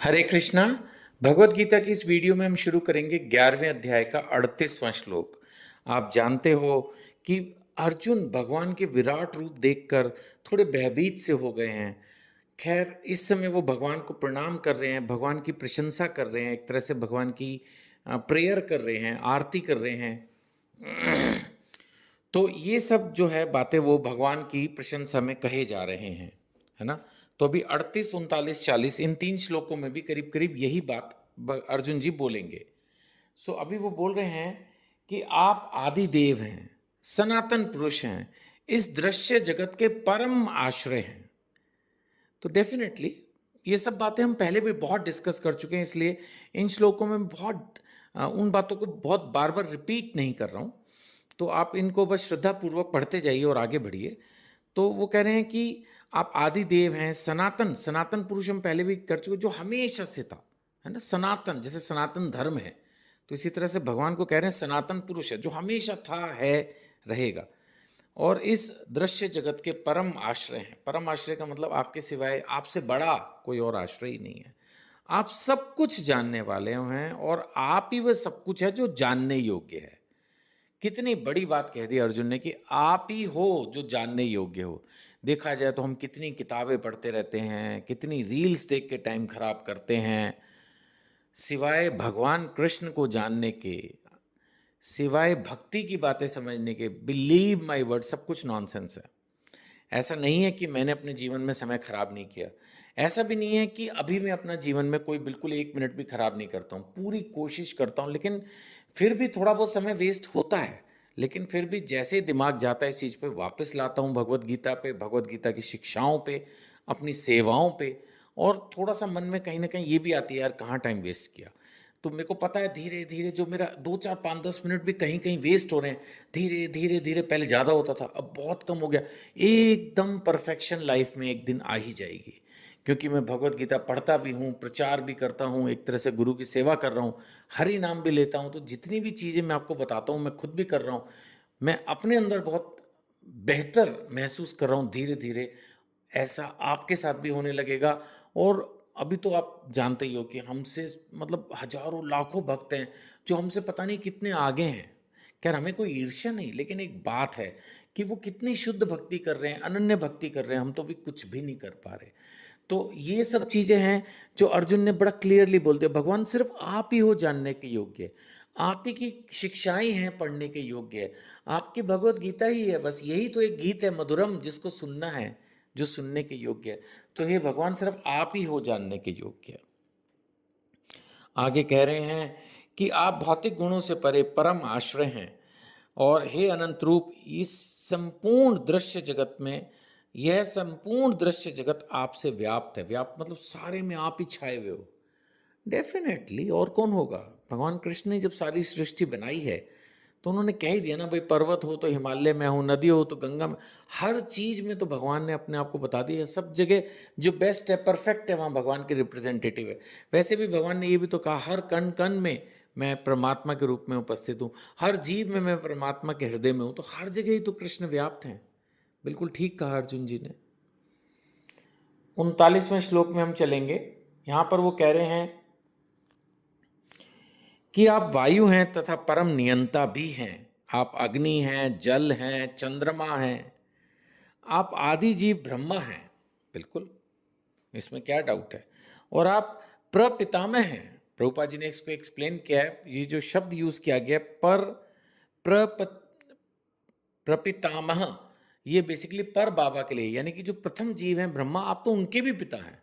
हरे कृष्णा। भगवत गीता की इस वीडियो में हम शुरू करेंगे 11वें अध्याय का 38वां श्लोक। आप जानते हो कि अर्जुन भगवान के विराट रूप देखकर थोड़े भयभीत से हो गए हैं। खैर, इस समय वो भगवान को प्रणाम कर रहे हैं, भगवान की प्रशंसा कर रहे हैं, एक तरह से भगवान की प्रेयर कर रहे हैं, आरती कर रहे हैं। तो ये सब जो है बातें वो भगवान की प्रशंसा में कहे जा रहे हैं, है ना। तो अभी 38, 39, 40 इन तीन श्लोकों में भी करीब करीब यही बात अर्जुन जी बोलेंगे। सो अभी वो बोल रहे हैं कि आप आदि देव हैं, सनातन पुरुष हैं, इस दृश्य जगत के परम आश्रय हैं। तो डेफिनेटली ये सब बातें हम पहले भी बहुत डिस्कस कर चुके हैं, इसलिए इन श्लोकों में बहुत उन बातों को बहुत बार बार रिपीट नहीं कर रहा हूँ। तो आप इनको बस श्रद्धापूर्वक पढ़ते जाइए और आगे बढ़िए। तो वो कह रहे हैं कि आप आदि देव हैं, सनातन सनातन पुरुष हम पहले भी कर चुके, जो हमेशा से था, है ना। सनातन जैसे सनातन धर्म है, तो इसी तरह से भगवान को कह रहे हैं सनातन पुरुष है, जो हमेशा था, है, रहेगा। और इस दृश्य जगत के परम आश्रय हैं। परम आश्रय का मतलब आपके सिवाय, आपसे बड़ा कोई और आश्रय ही नहीं है। आप सब कुछ जानने वाले हैं और आप ही वह सब कुछ है जो जानने योग्य है। कितनी बड़ी बात कह दी अर्जुन ने कि आप ही हो जो जानने योग्य हो। देखा जाए तो हम कितनी किताबें पढ़ते रहते हैं, कितनी रील्स देख के टाइम खराब करते हैं, सिवाय भगवान कृष्ण को जानने के, सिवाय भक्ति की बातें समझने के, बिलीव माय वर्ड, सब कुछ नॉनसेंस है। ऐसा नहीं है कि मैंने अपने जीवन में समय खराब नहीं किया, ऐसा भी नहीं है कि अभी मैं अपना जीवन में कोई बिल्कुल एक मिनट भी खराब नहीं करता हूँ, पूरी कोशिश करता हूँ, लेकिन फिर भी थोड़ा बहुत समय वेस्ट होता है। लेकिन फिर भी जैसे दिमाग जाता है इस चीज़ पे, वापस लाता हूँ भगवत गीता पे, भगवत गीता की शिक्षाओं पे, अपनी सेवाओं पे। और थोड़ा सा मन में कहीं ना कहीं ये भी आती है, यार कहाँ टाइम वेस्ट किया। तो मेरे को पता है धीरे धीरे जो मेरा 2, 4, 5, 10 मिनट भी कहीं कहीं वेस्ट हो रहे हैं, धीरे धीरे धीरे, पहले ज़्यादा होता था, अब बहुत कम हो गया। एकदम परफेक्शन लाइफ में एक दिन आ ही जाएगी, क्योंकि मैं भगवत गीता पढ़ता भी हूँ, प्रचार भी करता हूँ, एक तरह से गुरु की सेवा कर रहा हूँ, हरि नाम भी लेता हूँ। तो जितनी भी चीज़ें मैं आपको बताता हूँ, मैं खुद भी कर रहा हूँ। मैं अपने अंदर बहुत बेहतर महसूस कर रहा हूँ धीरे धीरे। ऐसा आपके साथ भी होने लगेगा। और अभी तो आप जानते ही हो कि हमसे मतलब हजारों लाखों भक्त हैं जो हमसे पता नहीं कितने आगे हैं। खैर, हमें कोई ईर्ष्या नहीं, लेकिन एक बात है कि वो कितनी शुद्ध भक्ति कर रहे हैं, अनन्य भक्ति कर रहे हैं, हम तो भी कुछ भी नहीं कर पा रहे। तो ये सब चीज़ें हैं जो अर्जुन ने बड़ा क्लियरली बोल दिया। भगवान सिर्फ आप ही हो जानने के योग्य, आप ही की शिक्षाएं हैं पढ़ने के योग्य, आपकी भगवत गीता ही है, बस यही तो एक गीत है मधुरम, जिसको सुनना है, जो सुनने के योग्य है। तो हे भगवान, सिर्फ आप ही हो जानने के योग्य। आगे कह रहे हैं कि आप भौतिक गुणों से परे परम आश्रय हैं, और हे अनंत रूप, इस संपूर्ण दृश्य जगत में, यह संपूर्ण दृश्य जगत आपसे व्याप्त है। व्याप्त मतलब सारे में आप ही छाए हुए हो। डेफिनेटली, और कौन होगा। भगवान कृष्ण ने जब सारी सृष्टि बनाई है, तो उन्होंने कह ही दिया ना भाई, पर्वत हो तो हिमालय में हूँ, नदी हो तो गंगा में, हर चीज में तो भगवान ने अपने आप को बता दिया। सब जगह जो बेस्ट है, परफेक्ट है, वहाँ भगवान के रिप्रेजेंटेटिव है। वैसे भी भगवान ने ये भी तो कहा, हर कण कण में मैं परमात्मा के रूप में उपस्थित हूँ, हर जीव में मैं परमात्मा के हृदय में हूँ। तो हर जगह ही तो कृष्ण व्याप्त हैं। बिल्कुल ठीक कहा अर्जुन जी ने। 39वें श्लोक में हम चलेंगे। यहाँ पर वो कह रहे हैं कि आप वायु हैं तथा परम नियंता भी हैं, आप अग्नि हैं, जल हैं, चंद्रमा हैं, आप आदि जीव ब्रह्मा हैं। बिल्कुल, इसमें क्या डाउट है। और आप प्रपितामह हैं। प्रभुपाद जी ने इसको एक्सप्लेन किया है, ये जो शब्द यूज किया गया पर प्रप प्रपितामह, ये बेसिकली पर बाबा के लिए, यानी कि जो प्रथम जीव हैं ब्रह्मा, आप तो उनके भी पिता हैं।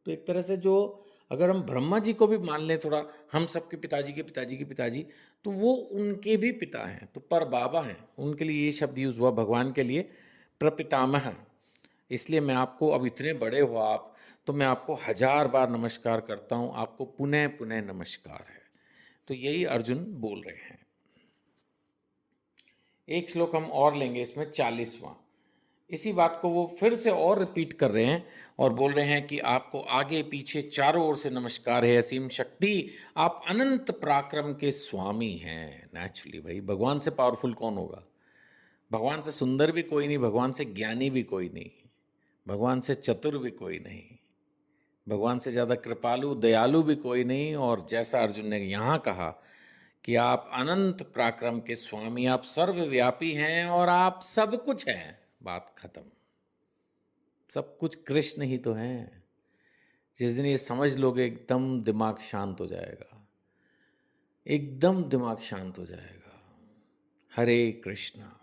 तो एक तरह से जो, अगर हम ब्रह्मा जी को भी मान लें थोड़ा, हम सबके पिताजी के पिताजी के पिताजी, तो वो उनके भी पिता हैं, तो पर बाबा हैं। उनके लिए ये शब्द यूज हुआ, भगवान के लिए प्रपितामह। इसलिए मैं आपको, अब इतने बड़े हो आप, तो मैं आपको हजार बार नमस्कार करता हूं, आपको पुनः पुनः नमस्कार है। तो यही अर्जुन बोल रहे हैं। एक श्लोक हम और लेंगे इसमें, 40वां। इसी बात को वो फिर से और रिपीट कर रहे हैं और बोल रहे हैं कि आपको आगे पीछे चारों ओर से नमस्कार है, असीम शक्ति, आप अनंत पराक्रम के स्वामी हैं। नेचुरली भाई, भगवान से पावरफुल कौन होगा। भगवान से सुंदर भी कोई नहीं, भगवान से ज्ञानी भी कोई नहीं, भगवान से चतुर भी कोई नहीं। भगवान से ज़्यादा कृपालु, दयालु भी कोई नहीं। और जैसा अर्जुन ने यहाँ कहा कि आप अनंत पराक्रम के स्वामी, आप सर्वव्यापी हैं और आप सब कुछ हैं, बात खत्म। सब कुछ कृष्ण ही तो हैं। जिस दिन ये समझ लोगे एकदम दिमाग शांत हो जाएगा, एकदम दिमाग शांत हो जाएगा। हरे कृष्णा।